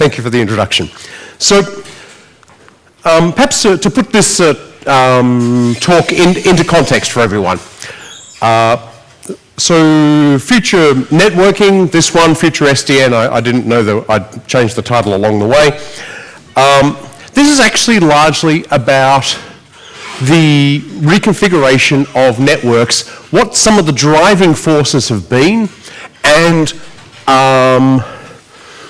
thank you for the introduction. So, perhaps to put this talk into context for everyone. So, future networking, this one, future SDN, I didn't know that I'd changed the title along the way. This is actually largely about the reconfiguration of networks, what some of the driving forces have been, and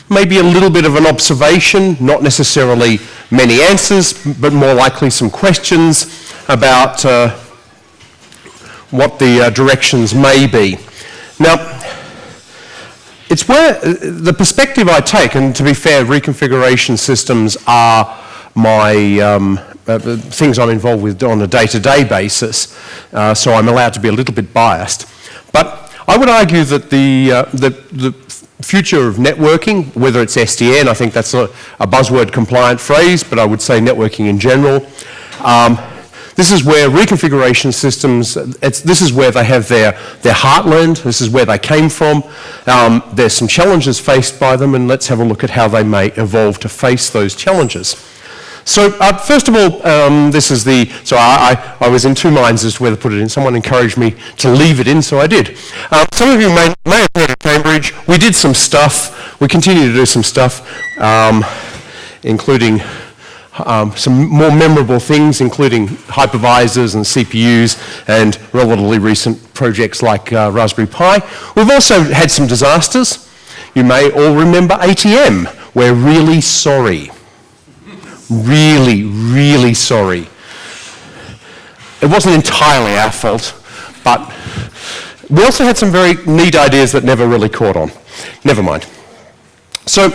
maybe a little bit of an observation, not necessarily many answers, but more likely some questions about what the directions may be. Now, it's where the perspective I take, and to be fair, reconfiguration systems are my things I'm involved with on a day-to-day basis, so I'm allowed to be a little bit biased. But I would argue that the future of networking, whether it's SDN, I think that's a buzzword compliant phrase, but I would say networking in general. This is where reconfiguration systems, this is where they have their heartland, this is where they came from. There's some challenges faced by them, and let's have a look at how they may evolve to face those challenges. So first of all, this is so I was in two minds as to whether to put it in. Someone encouraged me to leave it in, so I did. Some of you may have heard of Cambridge. We did some stuff. We continue to do some stuff, including some more memorable things, including hypervisors and CPUs and relatively recent projects like Raspberry Pi. We've also had some disasters. You may all remember ATM. We're really sorry. Really, really sorry. It wasn't entirely our fault, but we also had some very neat ideas that never really caught on. Never mind. So,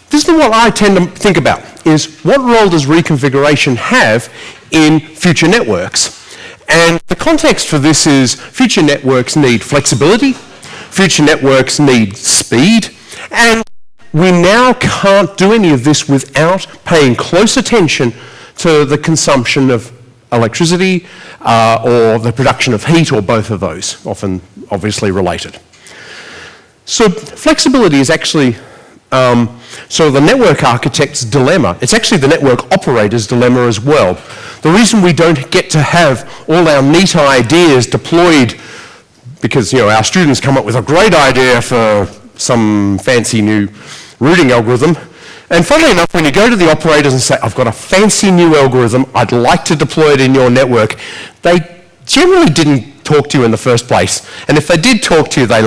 this is what I tend to think about, is what role does reconfiguration have in future networks? And the context for this is future networks need flexibility, future networks need speed, and we now can't do any of this without paying close attention to the consumption of electricity or the production of heat, or both of those, often obviously related. So flexibility is actually so the network architect's dilemma. It's actually the network operator's dilemma as well. The reason we don't get to have all our neat ideas deployed, because our students come up with a great idea for some fancy new routing algorithm, and funnily enough, when you go to the operators and say, I've got a fancy new algorithm, I'd like to deploy it in your network, they generally didn't talk to you in the first place. And if they did talk to you, they